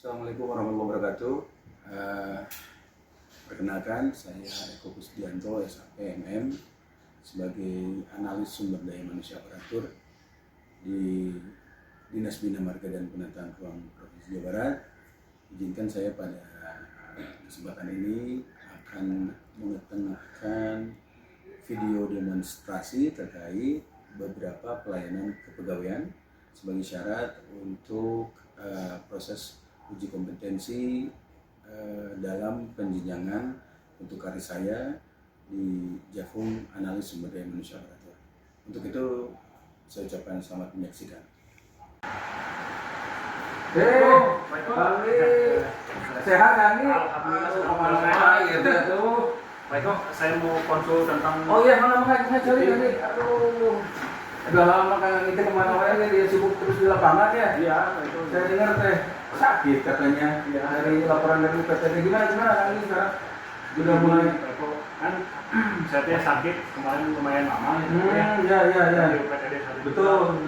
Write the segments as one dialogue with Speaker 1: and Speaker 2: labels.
Speaker 1: Assalamualaikum warahmatullahi wabarakatuh. Perkenalkan, saya Eko Kusdianto, SAPMM, sebagai analis sumber daya manusia aparatur di Dinas Bina Marga dan Penataan Ruang Provinsi Jawa Barat. Izinkan saya pada kesempatan ini akan mengetengahkan video demonstrasi terkait beberapa pelayanan kepegawaian sebagai syarat untuk proses uji kompetensi dalam penjenjangan untuk karir saya di Javum Analis Sumber Daya Manusia Aparatur. Untuk itu saya ucapkan selamat menyaksikan.
Speaker 2: Sehat kan nih?
Speaker 3: Baik kok, saya mau konsul tentang.
Speaker 2: Oh iya, mana cari tadi. Aduh, udah lama kan kita kemana-mana dia sibuk terus di lapangan ya.
Speaker 3: Iya, itu.
Speaker 2: Saya dengar sakit katanya. Ya, dari laporan dari PTD gimana lagi sekarang? Sudah mulai.
Speaker 3: Kan saya sakit kemarin lumayan lama.
Speaker 2: Ya.
Speaker 3: Di PTD
Speaker 2: Betul.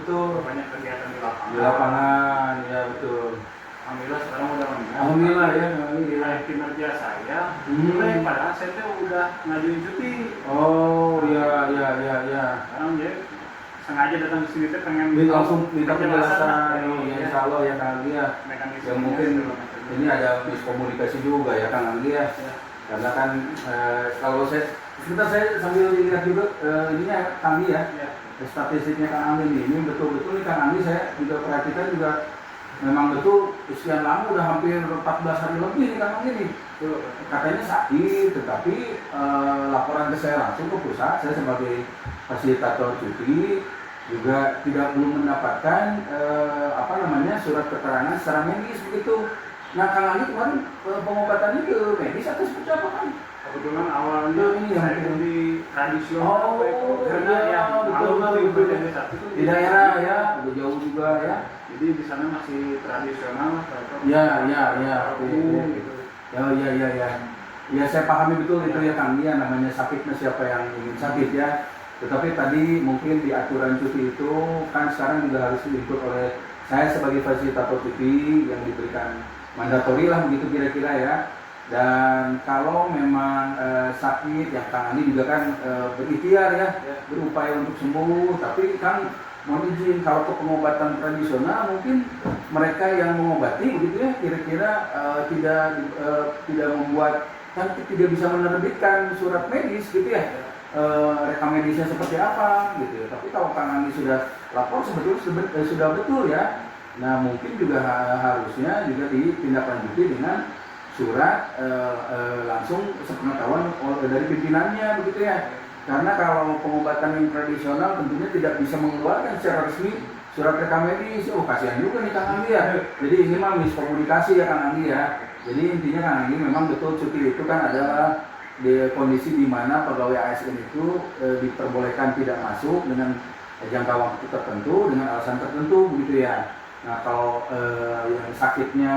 Speaker 3: Banyak kegiatan di lapangan.
Speaker 2: Di lapangan, ya betul.
Speaker 3: Alhamdulillah sekarang udah meninggal.
Speaker 2: Alhamdulillah ya.
Speaker 3: Nilai kinerja saya, padahal saya tuh udah ngajuin cuti.
Speaker 2: Oh ya.
Speaker 3: Sekarang dia sengaja datang ke sini tuh pengen
Speaker 2: Langsung minta penjelasan. Ya, insya Allah ya Kang Anggi ya.
Speaker 3: Mekanisme
Speaker 2: Ya mungkin ini ada miskomunikasi juga ya Kang Anggi ya. Karena kan kalau sebentar saya sambil lihat juga ininya Kang Anggi ya. Statistiknya Kang Anggi ini betul-betul nih Kang Anggi, saya juga perhatikan juga memang betul sekian lama udah hampir 14 hari lebih nih Kang Anggi nih. Katanya sakit, tetapi laporan ke saya langsung ke pusat, saya sebagai fasilitator cuti juga belum mendapatkan surat keterangan secara medis begitu. Nah Kang Anggi kemarin pengobatannya ke medis atau seperti apa kan?
Speaker 3: Kebetulan awalnya
Speaker 2: ini yang
Speaker 3: saya di tradisional.
Speaker 2: Betul. Di daerah ya, udah jauh juga ya.
Speaker 3: Jadi di sana masih tradisional.
Speaker 2: Ya.
Speaker 3: Gitu.
Speaker 2: Ya. Ya saya pahami betul itu ya Kang, dia namanya sakit, siapa yang ingin sakit ya. Tetapi tadi mungkin di aturan cuti itu kan sekarang juga harus diikut oleh saya sebagai fasilitator cuti yang diberikan mandatori lah begitu kira-kira ya. Dan kalau memang sakit, yang Kang Andi juga kan berikhtiar ya, berupaya untuk sembuh. Tapi kan mohon izin, kalau ke pengobatan tradisional mungkin mereka yang mengobati begitu ya, kira-kira tidak membuat, kan tidak bisa menerbitkan surat medis gitu ya, rekam medisnya seperti apa gitu ya. Tapi kalau Kang Andi sudah lapor sebetulnya sudah betul ya. Nah mungkin juga harusnya juga ditindaklanjuti dengan surat langsung sepengetahuan dari pimpinannya begitu ya. Karena kalau pengobatan yang tradisional tentunya tidak bisa mengeluarkan secara resmi surat rekam medis. Oh kasihan juga nih Kang Anggi ya. Jadi ini mah miskomunikasi ya Kang Anggi ya. Jadi intinya Kang Anggi memang betul cuti itu kan adalah di kondisi di mana pegawai ASN itu diperbolehkan tidak masuk dengan jangka waktu tertentu dengan alasan tertentu begitu ya. Nah kalau yang sakitnya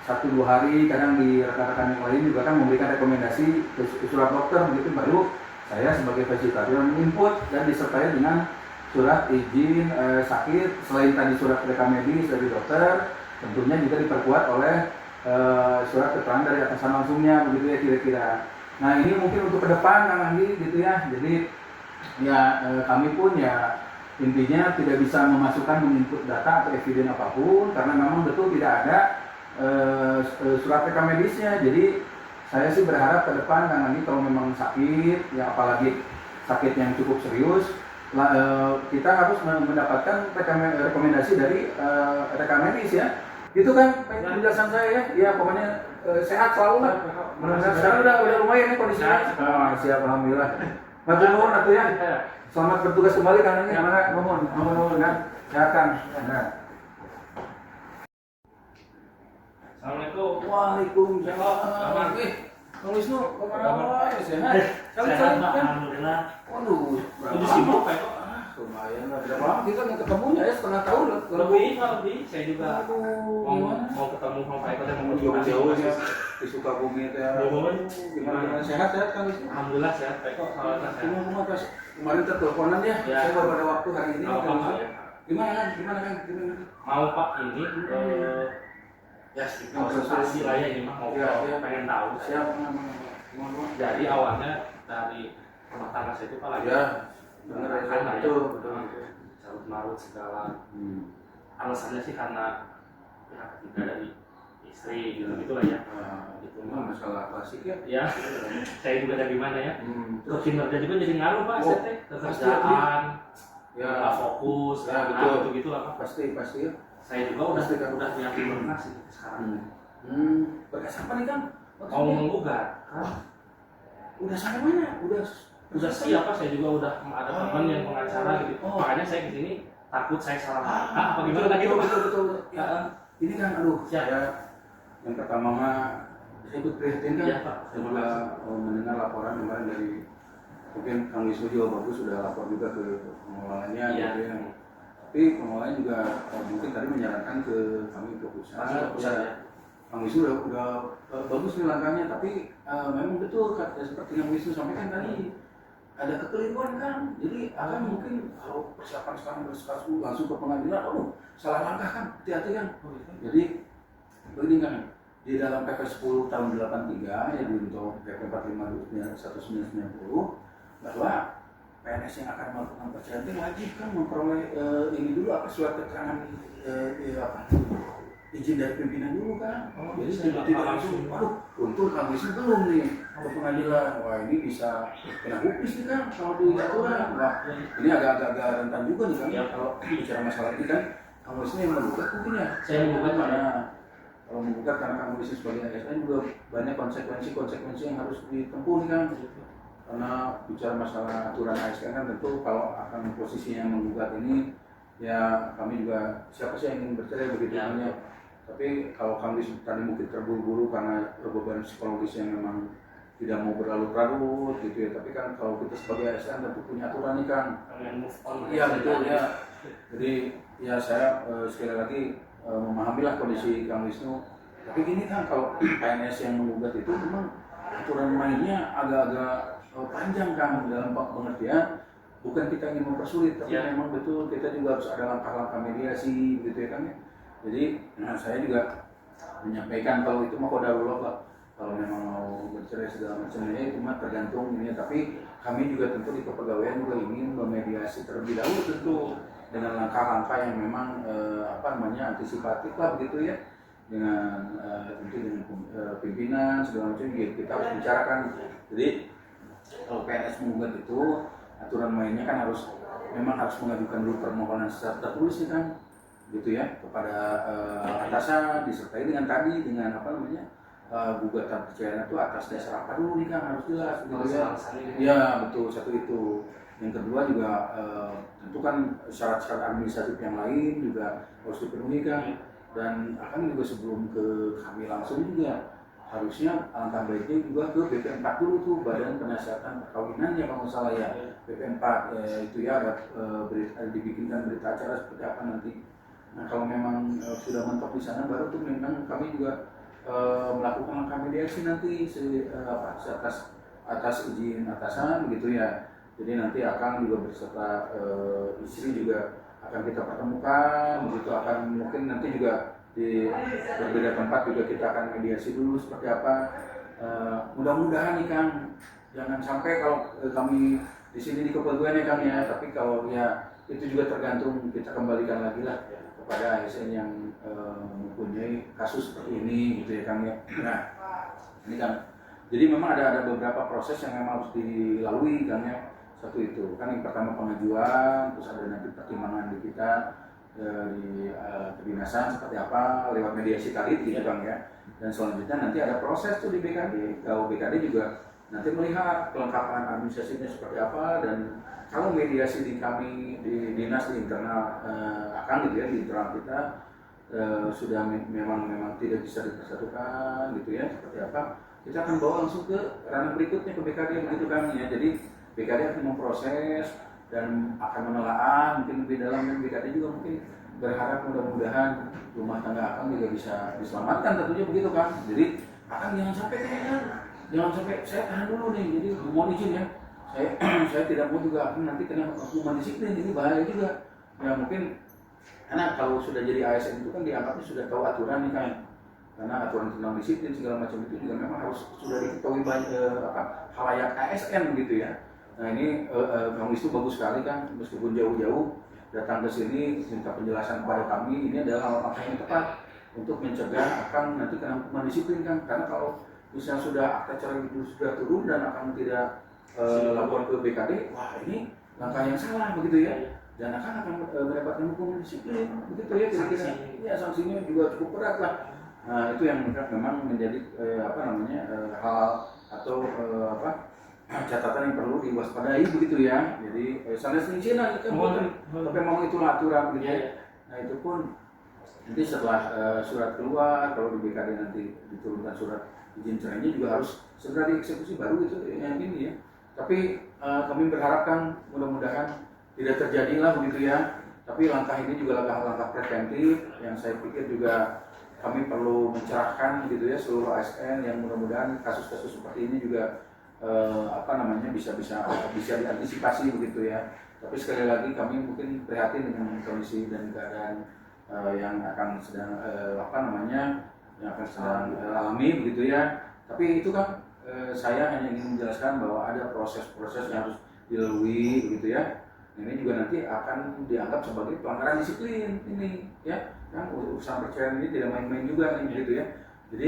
Speaker 2: 1-2 hari, kadang di rekan-rekan yang lain juga kan memberikan rekomendasi surat dokter begitu, baru saya sebagai fasilitator menginput dan disertai dengan surat izin sakit. Selain tadi surat rekam medis dari dokter, tentunya juga diperkuat oleh surat keterangan dari atasan langsungnya begitu ya kira-kira. Nah ini mungkin untuk ke depan Kang Anggi gitu ya. Jadi ya kami pun ya intinya tidak bisa menginput data atau eviden apapun karena memang betul tidak ada surat rekam medisnya. Jadi saya sih berharap ke depan Kang Anggi kalau memang sakit ya, apalagi sakit yang cukup serius, kita harus mendapatkan rekomendasi dari rekam medis ya. Itu kan penjelasan saya ya. Ya pokoknya sehat selalu lah. Sekarang udah lumayan nih kondisinya. Siap alhamdulillah. Matur nuwun atuh ya. Selamat bertugas kembali Kang Anggi. Mohon kan. Sehat Kang.
Speaker 3: Assalamualaikum.
Speaker 2: Waalaikumsalam. Kang Wisnu, kemana ya sehat?
Speaker 3: Sehat Pak, alhamdulillah.
Speaker 2: Waduh,
Speaker 3: Udah sibuk Pak.
Speaker 2: lumayan lah. Berapa lama kita nggak ketemunya ya, setengah tahun loh.
Speaker 3: Lebih. Saya juga mau ketemu sama Pak Eko dan mau
Speaker 2: jauh ya di Sukabumi itu ya. Gimana sehat Kang Wisnu?
Speaker 3: Alhamdulillah sehat Pak Eko.
Speaker 2: Cuma pas kemarin terteleponan ya. Saya baru ada waktu hari ini. Gimana kan?
Speaker 3: Mau Pak ini Ya sedikit presentasi lah ya ini mah ngobrol pengen tahu.
Speaker 2: Siap.
Speaker 3: Jadi awalnya dari rumah tangga saya itu kan lagi
Speaker 2: Benar
Speaker 3: kan lah ya,
Speaker 2: betul.
Speaker 3: carut marut segala. Alasannya sih karena pihak ketiga dari istri gitu lah ya.
Speaker 2: Itu mah masalah klasik ya.
Speaker 3: Ya, saya juga dari mana ya. Ke kinerja juga jadi ngaruh Pak,
Speaker 2: Oh,
Speaker 3: ke kerjaan,
Speaker 2: Ya,
Speaker 3: nggak fokus,
Speaker 2: ya,
Speaker 3: betul
Speaker 2: betul.
Speaker 3: gitu lah Pak.
Speaker 2: pasti ya.
Speaker 3: Saya juga udah nyiapin berkas sih sekarang.
Speaker 2: Berkas apa nih Kang?
Speaker 3: Mau menggugat, kan?
Speaker 2: Udah sampai mana?
Speaker 3: Udah siap Pak, saya juga udah ada teman yang pengacara gitu. Makanya saya kesini takut saya salah langkah, apa gimana gitu Pak?
Speaker 2: Betul. Ya, ini kan saya yang pertama mah saya ikut prihatin kan.
Speaker 3: Ya Pak,
Speaker 2: Saya juga mendengar laporan kemarin dari mungkin Kang Wisnu juga bagus sudah lapor juga ke pengelolanya gitu ya. Tapi pengelolanya juga mungkin tadi menyarankan ke kami ke pusat. Kang Wisnu udah bagus nih langkahnya, tapi memang betul seperti yang Wisnu sampaikan tadi ada kekeliruan kan. Jadi akan mungkin kalau persiapan sekarang bersekas langsung ke pengadilan, salah langkah kan, hati-hati kan. Jadi begini kan, di dalam PP 10 tahun 83 ya untuk PP 45 1990 bahwa PNS yang akan melakukan perceraian wajib kan memperoleh ini dulu surat keterangan izin dari pimpinan dulu kan. Jadi tidak langsung, untung Kang Wisnu belum nih ke pengadilan. Wah ini bisa kena hukis nih kan kalau di aturan. Wah ini agak rentan juga nih kan kalau bicara masalah ini kan. Kang Wisnu yang menggugat mungkin ya.
Speaker 3: Saya menggugat mana?
Speaker 2: Kalau menggugat karena Kang Wisnu sebagai ASN juga banyak konsekuensi yang harus ditempuh nih kan. Karena bicara masalah aturan ASN kan tentu kalau akan posisinya menggugat ini ya kami juga siapa sih yang ingin bercerai begitu ya. Tapi kalau kami tadi mungkin terburu-buru karena beban psikologis yang memang tidak mau berlarut-larut gitu ya. Tapi kan kalau kita sebagai ASN tentu punya aturan nih kan. Iya betul ya. Jadi ya saya sekali lagi memahamilah kondisi Kang Wisnu. Tapi gini kan kalau PNS yang menggugat itu memang aturan mainnya agak-agak panjang kan dalam pengertian. Bukan kita ingin mempersulit, tapi memang betul kita juga harus ada langkah-langkah mediasi gitu ya kan ya. Jadi saya juga menyampaikan kalau itu mah qadarullah Pak. Kalau memang mau bercerai segala macamnya itu mah tergantung ini. Tapi kami juga tentu di kepegawaian juga ingin memediasi terlebih dahulu tentu dengan langkah-langkah yang memang antisipatif lah begitu ya. Dengan tentu dengan pimpinan segala macam kita harus bicarakan. Jadi kalau PNS menggugat itu aturan mainnya kan memang harus mengajukan dulu permohonan secara tertulis kan. Gitu ya kepada atasan disertai dengan gugatan perceraian itu atas dasar apa dulu nih kan harus jelas gitu ya. Ya betul satu itu. Yang kedua juga tentu kan syarat-syarat administratif yang lain juga harus dipenuhi kan. Dan akan juga sebelum ke kami langsung juga harusnya alangkah baiknya juga ke BP4 dulu tuh Badan Penasihat Perkawinan ya kalau nggak salah ya BP4 itu ya ada dibikinkan berita acara seperti apa nanti. Nah kalau memang sudah mentok di sana baru tuh memang kami juga melakukan langkah mediasi nanti atas izin atasan gitu ya. Jadi nanti akan juga beserta istri juga akan kita pertemukan begitu, akan mungkin nanti juga di berbeda tempat juga kita akan mediasi dulu seperti apa. Mudah-mudahan nih Kang jangan sampai kalau kami di sini di kepegawaian ya Kang ya, tapi kalau ya itu juga tergantung kita kembalikan lagi lah kepada ASN yang mempunyai kasus seperti ini gitu ya Kang ya. Nah ini Kang, jadi memang ada beberapa proses yang memang harus dilalui Kang ya. Satu itu kan yang pertama pengajuan, terus ada nanti pertimbangan di kita di kedinasan seperti apa lewat mediasi tadi gitu Kang ya. Dan selanjutnya nanti ada proses tuh di BKD. Kalau BKD juga nanti melihat kelengkapan administrasinya seperti apa, dan kalau mediasi di kami di dinas di internal akan gitu ya di internal kita sudah memang tidak bisa dipersatukan gitu ya seperti apa, kita akan bawa langsung ke ranah berikutnya ke BKD begitu Kang ya. Jadi BKD akan memproses dan akan menelaah mungkin lebih dalam, dan BKD juga mungkin berharap mudah-mudahan rumah tangga akan juga bisa diselamatkan tentunya begitu kan. Jadi akan jangan sampai saya tahan dulu nih, jadi mohon izin ya saya tidak mau juga akan nanti kena hukuman disiplin, ini bahaya juga ya. Mungkin karena kalau sudah jadi ASN itu kan dianggapnya sudah tahu aturan nih kan, karena aturan tentang disiplin segala macam itu juga memang harus sudah diketahui banyak halayak ASN gitu ya. Nah ini Kang Wisnu bagus sekali kan, meskipun jauh-jauh datang ke sini minta penjelasan kepada kami, ini adalah langkah yang tepat untuk mencegah akan nanti kena hukuman disiplin kan, karena kalau misalnya sudah akta cerai itu sudah turun dan akan tidak lapor ke BKD, wah ini langkah yang salah begitu ya, dan akan mendapatkan hukuman disiplin begitu ya kira-kira. Ya sanksinya juga cukup berat lah. Nah itu yang memang menjadi hal atau catatan yang perlu diwaspadai begitu ya. Jadi sana sini kan tapi memang itulah aturan begitu ya. Nah itu pun nanti setelah surat keluar, kalau di BKD nanti diturunkan surat izin cerainya juga harus segera dieksekusi baru gitu yang ini ya. Tapi kami berharap kan mudah-mudahan tidak terjadilah begitu ya. Tapi langkah ini juga langkah preventif yang saya pikir juga kami perlu mencerahkan gitu ya seluruh ASN yang mudah-mudahan kasus-kasus seperti ini juga bisa diantisipasi begitu ya. Tapi sekali lagi kami mungkin prihatin dengan kondisi dan keadaan yang akan sedang alami begitu ya. Tapi itu kan saya hanya ingin menjelaskan bahwa ada proses-proses yang harus dilalui begitu ya. Ini juga nanti akan dianggap sebagai pelanggaran disiplin ini ya. Kan urusan perceraian ini tidak main-main juga nih gitu ya. Jadi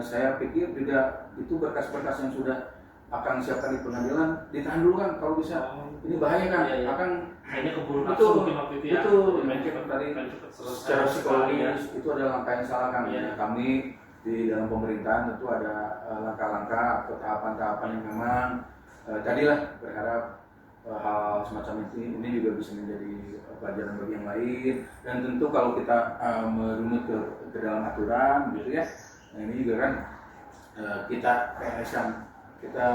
Speaker 2: saya pikir juga itu berkas-berkas yang sudah akan siapkan di pengadilan ditahan dulu kan kalau bisa. Ini bahaya kan, akan
Speaker 3: kayaknya keburu
Speaker 2: betul,
Speaker 3: nafsu waktu itu ya.
Speaker 2: betul. Tadi secara psikologis itu adalah langkah yang salah kan. Kami di dalam pemerintahan tentu ada langkah-langkah atau tahapan-tahapan yang memang tadilah berharap hal semacam ini juga bisa menjadi pelajaran bagi yang lain, dan tentu kalau kita merunut ke dalam aturan gitu ya. Nah ini juga kan kita PNS kan kita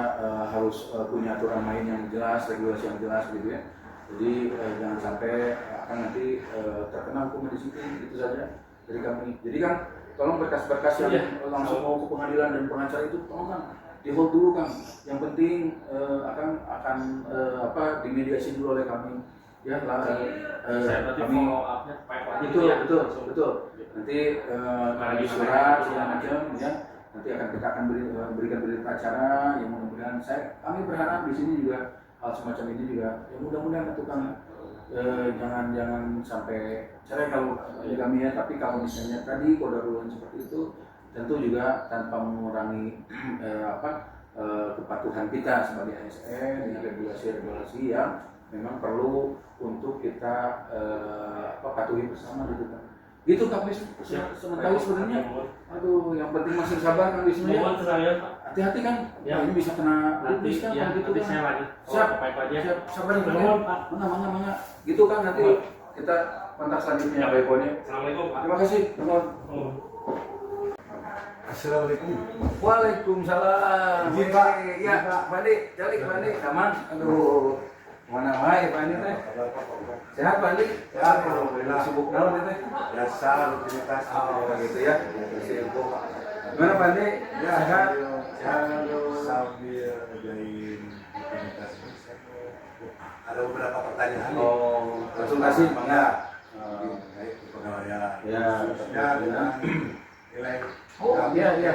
Speaker 2: harus punya aturan main yang jelas, regulasi yang jelas gitu ya. Jadi jangan sampai akan nanti terkena hukuman disiplin, itu saja dari kami. Jadi kan tolong berkas-berkas yang langsung mau ke pengadilan dan pengacara itu tolong kan di hold dulu kan. Yang penting akan dimediasi dulu oleh kami. Ya
Speaker 3: kami follow up-nya
Speaker 2: betul. Nanti di surat segala macam ya. Nanti kita akan berikan berita acara yang mudah-mudahan kami berharap di sini juga hal semacam ini juga ya mudah-mudahan itu kan jangan sampai cerai kalau di kami ya. Tapi kalau misalnya tadi kodarulan seperti itu tentu juga tanpa mengurangi kepatuhan kita sebagai ASN dengan regulasi-regulasi yang memang perlu untuk kita patuhi bersama gitu kan. Gitu Kak Wisnu, sementara sebenarnya, aduh yang penting masih sabar Kak Wisnu ya. Hati-hati kan, ini bisa kena lupis kan, gitu kan. Siap, sabar mangga. Gitu kan nanti kita kontak selanjutnya Pak Eko.
Speaker 3: Assalamualaikum.
Speaker 2: Terima kasih,
Speaker 4: Assalamualaikum.
Speaker 2: Waalaikumsalam.
Speaker 4: Izin Pak.
Speaker 2: Ya, Pak Andi, jalik Pak Andi, aman. Aduh, mana wae Pak Andi teh? Sehat Pak Andi?
Speaker 4: Sehat, alhamdulillah.
Speaker 2: Sibuk naon teh?
Speaker 4: Biasa rutinitas.
Speaker 2: Gitu ya. Sibuk. Gimana Pak Andi?
Speaker 4: Ya,
Speaker 2: Sehat?
Speaker 4: sambil ngerjain rutinitas. Ada beberapa pertanyaan.
Speaker 2: Konsultasi mangga.
Speaker 4: Terkait kepegawaian.
Speaker 2: Ya,
Speaker 4: Khususnya dengan nilai.
Speaker 2: Iya.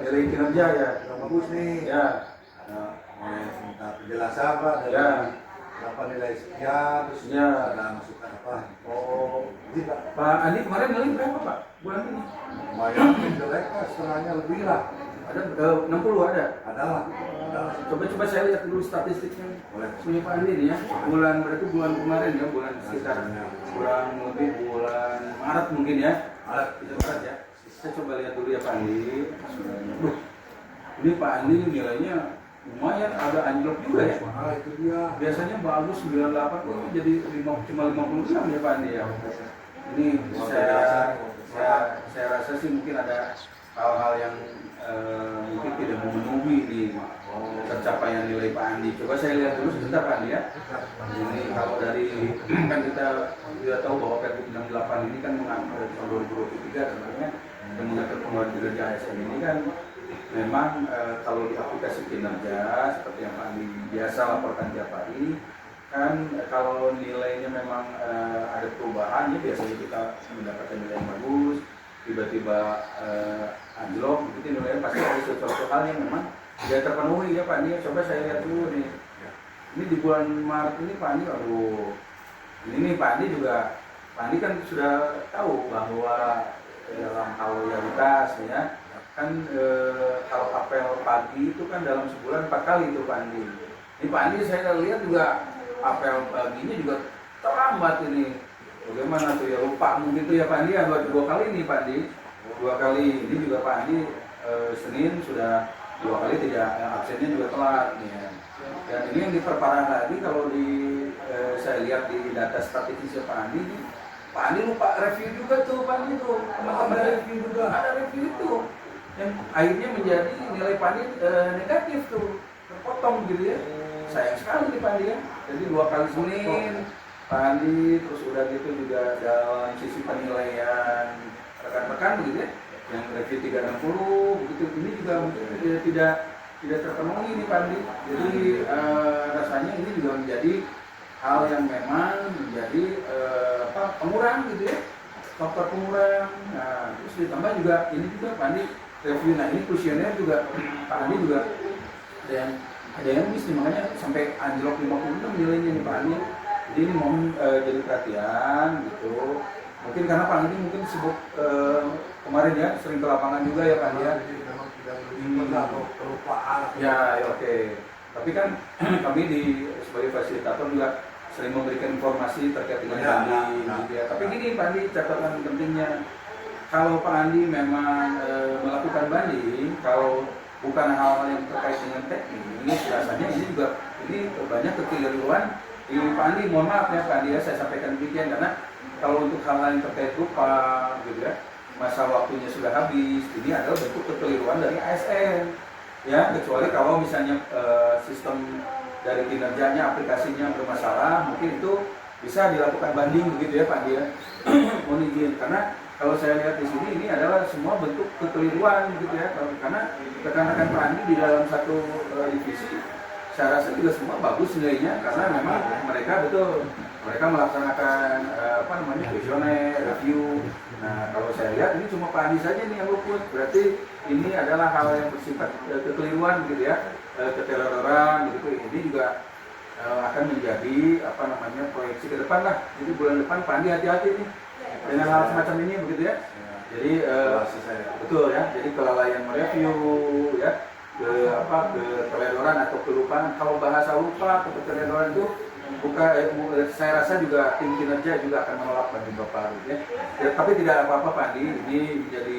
Speaker 2: Nilai kinerja ya.
Speaker 4: Sudah bagus nih.
Speaker 2: Ya.
Speaker 4: Ada minta penjelasan Pak dari
Speaker 2: Ya.
Speaker 4: berapa nilai sekian, terus
Speaker 2: Ya.
Speaker 4: ada masukan apa? Jadi Pak,
Speaker 2: Pak Andi kemarin nilai berapa Pak? Bulan ini?
Speaker 4: lumayan jelek Pak, setengahnya lebih lah.
Speaker 2: Ada 60 ada.
Speaker 4: Adalah.
Speaker 2: Coba saya lihat dulu statistiknya.
Speaker 4: Boleh.
Speaker 2: Punya Pak Andi nih ya. Berarti bulan kemarin ya, bulan sekitar kurang lebih bulan Maret mungkin ya. Maret ya. Saya coba lihat dulu ya Pak Andi. Ini Pak Andi nilainya lumayan agak anjlok juga ya.
Speaker 4: Nah, itu dia.
Speaker 2: Biasanya bagus 98 kok jadi cuma 56 ya Pak Andi ya. Ini saya rasa sih mungkin ada hal-hal yang mungkin tidak memenuhi di pencapaian nilai Pak Andi. Coba saya lihat dulu sebentar Pak Andi ya. Ini kalau dari kan kita sudah tahu bahwa Pergub 68 ini kan mengatur tahun 2023 sebenarnya yang mengatur pengeluaran kinerja ASN ini kan memang kalau di aplikasi kinerja seperti yang Pak Andi biasa laporkan tiap hari kan kalau nilainya memang ada perubahan ya biasanya kita mendapatkan nilai yang bagus. tiba-tiba anjlok gitu nilainya pasti ada sesuatu hal yang memang tidak terpenuhi ya Pak Andi. Coba saya lihat dulu nih. Ini di bulan Maret ini Pak Andi, aduh, ini nih Pak Andi juga, Pak Andi kan sudah tahu bahwa dalam hal loyalitas ya, kan kalau apel pagi itu kan dalam sebulan 4 kali itu Pak Andi. Ini Pak Andi saya lihat juga apel paginya juga terlambat ini. Bagaimana tuh ya, lupa mungkin tuh ya Pak Andi ya, dua kali nih Pak Andi. 2 kali ini juga Pak Andi Senin sudah 2 kali tidak, absennya juga telat nih ya. Dan ini yang diperparah lagi kalau saya lihat di data statistik Pak Andi ini, Pak Andi lupa review juga tuh Pak Andi tuh, teman-teman review juga ada review itu yang akhirnya menjadi nilai Pak Andi negatif tuh, terpotong gitu ya. Sayang sekali nih Pak Andi ya. Jadi 2 kali Senin Pak Andi, terus udah gitu juga dalam sisi penilaian rekan-rekan begitu ya, yang review 360 begitu, ini juga mungkin tidak terpenuhi nih Pak Andi. Jadi rasanya ini juga menjadi hal yang memang menjadi pengurang gitu ya, faktor pengurang. Nah, terus ditambah juga ini juga Pak Andi review, nah ini kuesioner juga Pak Andi juga ada yang miss nih, makanya sampai anjlok 56 nilainya nih Pak Andi. Jadi ini mau jadi perhatian gitu. Mungkin karena Pak Andi mungkin sibuk kemarin ya, sering ke lapangan juga ya Pak Andi ya.
Speaker 4: Memang tidak pernah atau kelupaan.
Speaker 2: Ya, oke. Tapi kan kami sebagai fasilitator juga sering memberikan informasi terkait dengan Pak Andi. Gitu ya. Tapi gini Pak Andi, catatan pentingnya, kalau Pak Andi memang melakukan banding, kalau bukan hal-hal yang terkait dengan teknis, rasanya ini juga banyak kekeliruan di Pak Andi. Mohon maaf ya Pak Andi ya, saya sampaikan demikian, karena kalau untuk hal-hal yang terkait lupa gitu ya, masa waktunya sudah habis, ini adalah bentuk kekeliruan dari ASN ya, kecuali kalau misalnya sistem dari kinerjanya, aplikasinya bermasalah, mungkin itu bisa dilakukan banding begitu ya Pak Andi ya. Mohon izin, karena kalau saya lihat di sini ini adalah semua bentuk kekeliruan gitu ya, karena rekan-rekan Pak Andi di dalam satu divisi saya rasa juga semua bagus nilainya, karena memang mereka melaksanakan kuesioner, review. Nah, kalau saya lihat ini cuma Pak Andi saja nih yang luput, berarti ini adalah hal yang bersifat kekeliruan gitu ya, keteledoran gitu. Ini juga akan menjadi proyeksi ke depan lah. Jadi bulan depan Pak Andi hati-hati nih dengan hal semacam ini begitu ya. Jadi betul ya, jadi kelalaian mereview ya, keteledoran atau kelupaan. Kalau bahasa lupa atau keteledoran itu saya rasa juga tim kinerja juga akan menolak banding Bapak ya. Tapi tidak apa-apa Pak Andi, ini menjadi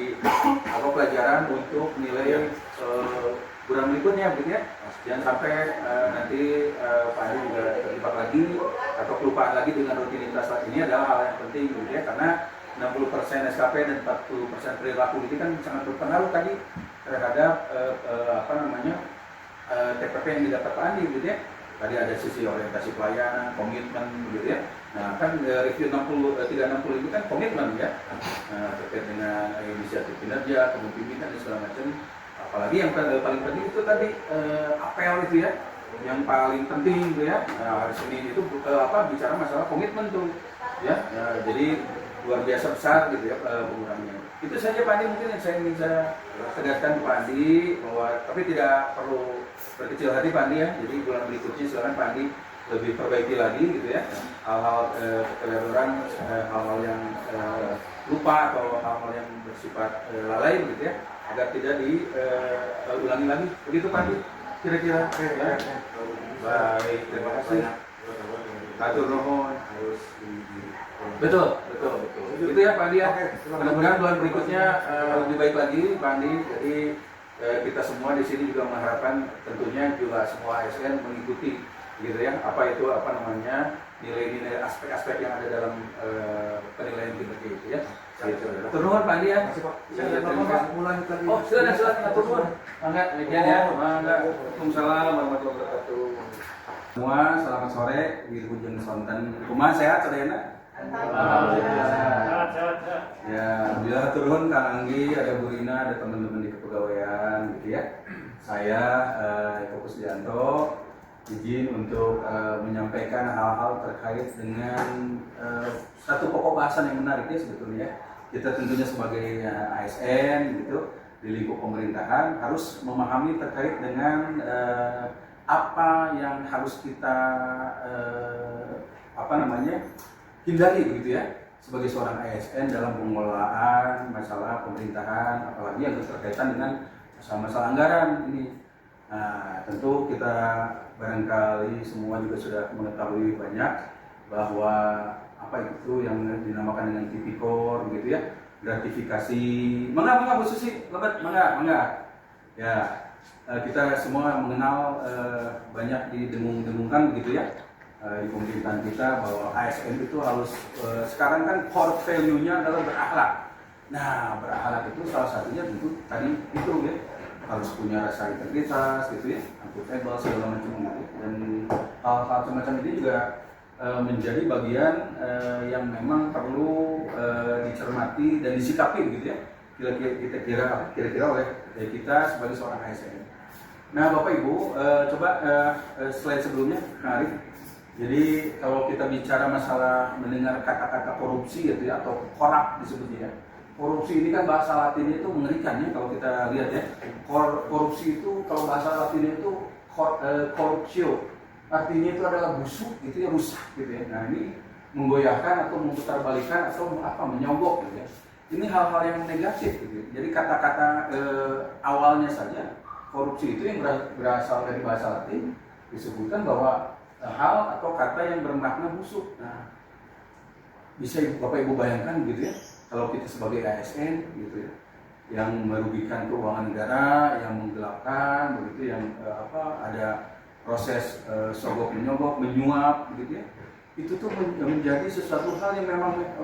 Speaker 2: pelajaran untuk nilai bulan berikutnya begitu ya. Jangan sampai nanti Pak Andi juga terlibat lagi atau kelupaan lagi dengan rutinitas. Ini adalah hal yang penting gitu ya, karena 60% SKP dan 40% perilaku ini kan sangat berpengaruh tadi terhadap TPP yang didapat Pak Andi gitu ya. Tadi ada sisi orientasi pelayanan, komitmen gitu ya. Nah, kan review 360 itu kan komitmen ya. Terkait dengan inisiatif kinerja, kepemimpinan dan segala macam. Apalagi yang paling penting itu tadi apel itu ya, yang paling penting gitu ya. Nah, hari Senin itu bicara masalah komitmen tuh ya. Jadi luar biasa besar gitu ya pengurangnya. Itu saja Pak Andi mungkin yang saya ingin tegaskan ke Pak Andi, bahwa tapi tidak perlu berkecil hati Pak Andi ya. Jadi bulan berikutnya silakan Pak Andi lebih perbaiki lagi gitu ya, hal-hal keteledoran, hal-hal yang lupa atau hal-hal yang bersifat lalai gitu ya, agar tidak diulangi lagi. Begitu Pak Andi kira-kira. Ya. Baik, terima kasih. Atur nuhun. Betul. Itu ya Pak Andi ya. Mudah-mudahan bulan berikutnya lebih baik lagi Pak Andi. Jadi kita semua di sini juga mengharapkan tentunya juga semua ASN mengikuti gitu ya, nilai-nilai aspek-aspek yang ada dalam penilaian kinerja itu ya. Atur nuhun Pak Andi ya. Oh, silakan atur nuhun. Mangga ya. Waalaikumsalam warahmatullahi wabarakatuh. Semua selamat sore di Ujung Sonten. Kumaha sehat sadayana?
Speaker 3: Sehat.
Speaker 2: Ya, bila turun Kang Anggi, ada Bu Rina, ada teman-teman di kepegawaian gitu ya. Saya Eko Kusdianto izin untuk menyampaikan hal-hal terkait dengan satu pokok bahasan yang menarik ya sebetulnya. kita tentunya sebagai ASN gitu di lingkup pemerintahan harus memahami terkait dengan apa yang harus kita hindari begitu ya sebagai seorang ASN dalam pengelolaan masalah pemerintahan, apalagi yang berkaitan dengan masalah anggaran ini. Nah, tentu kita barangkali semua juga sudah mengetahui banyak bahwa apa itu yang dinamakan dengan tipikor gitu ya, gratifikasi. Mangga Bu Susi, lebat mangga. Ya, kita semua mengenal banyak didengung-dengungkan gitu ya di pemerintahan kita bahwa ASN itu harus sekarang kan core value-nya adalah berakhlak. Nah, berakhlak itu salah satunya tentu tadi itu ya harus punya rasa integritas gitu ya, akuntabel segala macam gitu. Dan hal-hal semacam ini juga menjadi bagian yang memang perlu dicermati dan disikapi gitu ya. Kira-kira oleh kita sebagai seorang ASN. Nah, Bapak Ibu, coba slide sebelumnya, Kang Arif. Jadi kalau kita bicara masalah mendengar kata-kata korupsi gitu ya atau korup disebutnya ya. Korupsi ini kan bahasa Latinnya itu mengerikan ya kalau kita lihat ya. Korupsi itu kalau bahasa Latinnya itu corruptio. Artinya itu adalah busuk gitu ya, rusak gitu ya. Nah, ini menggoyahkan atau memutarbalikan atau menyogok gitu ya. Ini hal-hal yang negatif gitu. Jadi kata-kata awalnya saja korupsi itu yang berasal dari bahasa Latin disebutkan bahwa hal atau kata yang bermakna busuk. Nah, bisa Bapak Ibu bayangkan gitu ya, kalau kita sebagai ASN gitu ya, yang merugikan keuangan negara, yang menggelapkan begitu, yang ada proses sogok menyogok, menyuap gitu ya, itu tuh menjadi sesuatu hal yang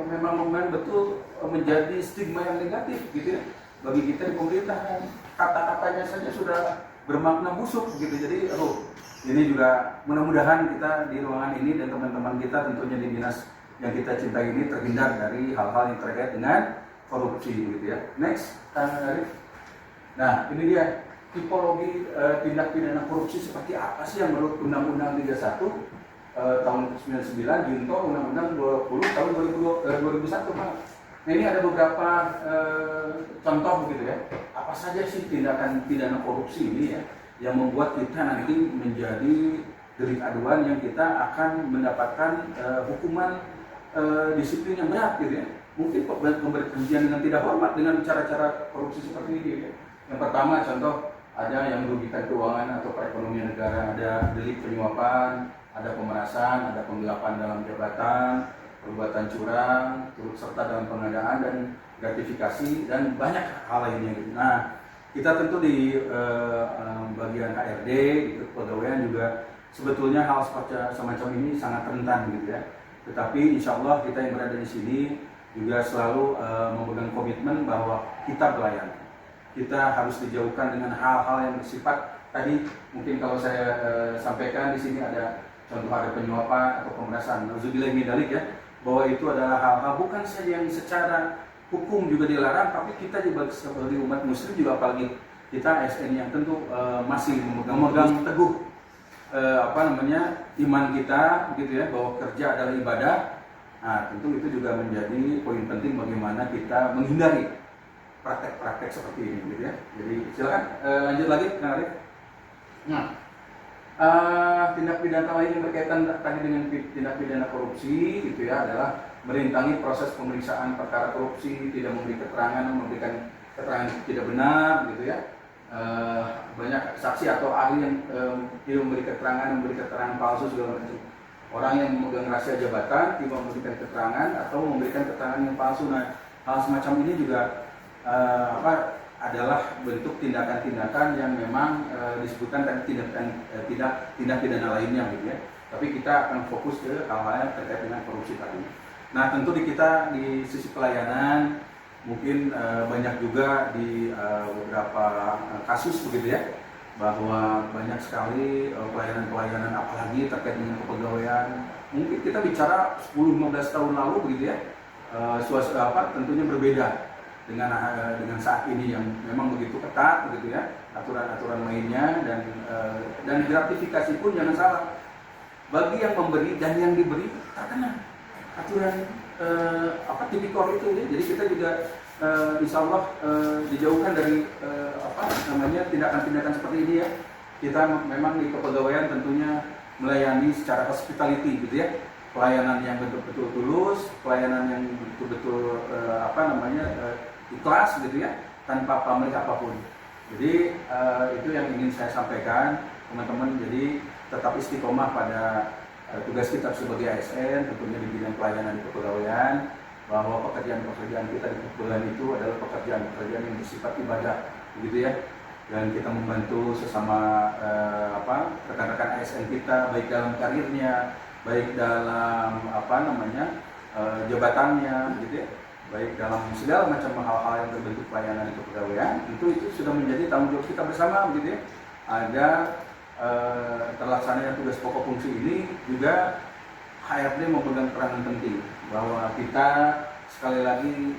Speaker 2: memang betul menjadi stigma yang negatif gitu ya bagi kita di pemerintahan. Kata-katanya saja sudah bermakna busuk gitu. Jadi ini juga mudah-mudahan kita di ruangan ini dan teman-teman kita tentunya di dinas yang kita cintai ini terhindar dari hal-hal yang terkait dengan korupsi gitu ya. Next, Kang Arif. Nah, ini dia tipologi tindak pidana korupsi seperti apa sih yang menurut Undang-Undang 31 tahun 99, Junto Undang-Undang 20 tahun 2001, Pak. Nah, ini ada beberapa contoh gitu ya. Apa saja sih tindakan pidana korupsi ini ya yang membuat kita nanti menjadi delik aduan yang kita akan mendapatkan hukuman disiplin yang berat gitu ya. Mungkin pemberhentian dengan tidak hormat dengan cara-cara korupsi seperti ini ya. Yang pertama contoh ada yang merugikan keuangan atau perekonomian negara, ada delik penyuapan, ada pemerasan, ada penggelapan dalam jabatan, perbuatan curang, turut serta dalam pengadaan dan gratifikasi dan banyak hal lainnya gitu. Nah, kita tentu di bagian HRD, gitu, kepegawaian juga sebetulnya hal semacam ini sangat rentan gitu ya. Tetapi insya Allah kita yang berada di sini juga selalu memegang komitmen bahwa kita pelayan. Kita harus dijauhkan dengan hal-hal yang bersifat tadi mungkin kalau saya sampaikan di sini ada contoh ada penyuapan atau pemerasan. Nauzubillah min dzalik ya, bahwa itu adalah hal-hal bukan saja yang secara hukum juga dilarang, tapi kita juga sebagai umat muslim juga apalagi kita ASN yang tentu masih memegang teguh iman kita gitu ya, bahwa kerja adalah ibadah. Nah, tentu itu juga menjadi poin penting bagaimana kita menghindari praktek-praktek seperti ini gitu ya. Jadi silakan lanjut lagi Kang Arif. Nah, tindak pidana lain yang berkaitan tadi dengan tindak pidana korupsi gitu ya adalah merintangi proses pemeriksaan perkara korupsi, tidak memberikan keterangan tidak benar gitu ya. Banyak saksi atau ahli yang tidak memberi keterangan palsu segala macam. Orang yang memegang rahasia jabatan tidak memberikan keterangan atau memberikan keterangan yang palsu. Nah, hal semacam ini juga adalah bentuk tindakan-tindakan yang memang disebutkan tadi tindak pidana lainnya gitu ya. Tapi kita akan fokus ke hal-hal yang terkait dengan korupsi tadi. Nah, tentu di kita di sisi pelayanan mungkin banyak juga di beberapa kasus begitu ya, bahwa banyak sekali pelayanan-pelayanan apalagi terkait dengan kepegawaian. Mungkin kita bicara 10-15 tahun lalu begitu ya, tentunya berbeda dengan saat ini yang memang begitu ketat begitu ya, aturan-aturan mainnya dan gratifikasi pun jangan salah, bagi yang memberi dan yang diberi terkena aturan tipikor itu ya. Jadi kita juga insya Allah dijauhkan dari tindakan-tindakan seperti ini ya. Kita memang di kepegawaian tentunya melayani secara hospitality gitu ya, pelayanan yang betul-betul tulus, pelayanan yang betul-betul ikhlas gitu ya, tanpa pamrih apapun. Jadi itu yang ingin saya sampaikan teman-teman. Jadi tetap istiqomah pada tugas kita sebagai ASN, tentunya di bidang pelayanan kepegawaian, bahwa pekerjaan-pekerjaan kita di kepegawaian itu adalah pekerjaan-pekerjaan yang bersifat ibadah, begitu ya. Dan kita membantu sesama rekan-rekan ASN kita, baik dalam karirnya, baik dalam jabatannya, gitu ya, baik dalam segala macam hal-hal yang berbentuk pelayanan di kepegawaian. Itu sudah menjadi tanggung jawab kita bersama, begitu ya. Ada terlaksananya tugas pokok fungsi ini juga HRD memegang peranan penting, bahwa kita sekali lagi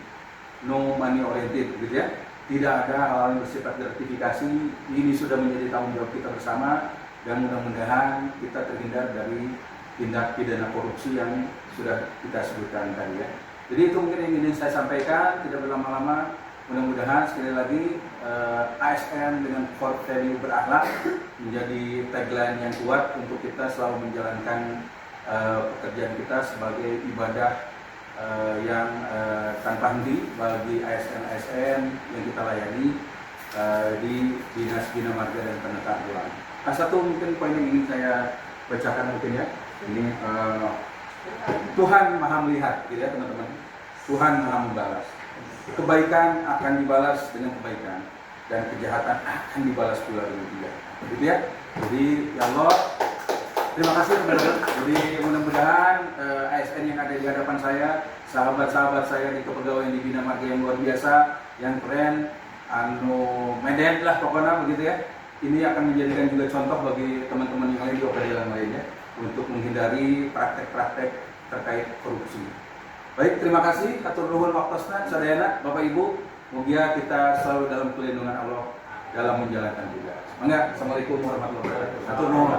Speaker 2: no money oriented, gitu ya. Tidak ada hal-hal yang bersifat gratifikasi. Ini sudah menjadi tanggung jawab kita bersama, dan mudah-mudahan kita terhindar dari tindak pidana korupsi yang sudah kita sebutkan tadi ya. Jadi itu mungkin yang ingin saya sampaikan, tidak berlama-lama. Mudah-mudahan sekali lagi ASN dengan core value berakhlak menjadi tagline yang kuat untuk kita selalu menjalankan pekerjaan kita sebagai ibadah yang tanpa henti bagi ASN-ASN yang kita layani di Dinas Bina Marga dan Penataan Ruang. Satu mungkin poin yang ingin saya bacakan mungkin ya. Ini Tuhan Maha melihat, gitu ya teman-teman. Tuhan Maha membalas. Kebaikan akan dibalas dengan kebaikan, dan kejahatan akan dibalas pula dengan kejahatan. Begitu ya. Jadi ya Allah, terima kasih teman-teman. Jadi mudah-mudahan ASN yang ada di hadapan saya, sahabat-sahabat saya di kepegawaian di Bina Marga yang luar biasa, yang keren, meden lah pokoknya begitu ya. Ini akan menjadikan juga contoh bagi teman-teman yang lain di OPD yang lainnya untuk menghindari praktek-praktek terkait korupsi. Baik, terima kasih. Atur nuhun waktosna, sadayana, Bapak Ibu. Mugia kita selalu dalam pelindungan Allah dalam menjalankan tugas. Assalamualaikum warahmatullahi wabarakatuh. Atur nuhun.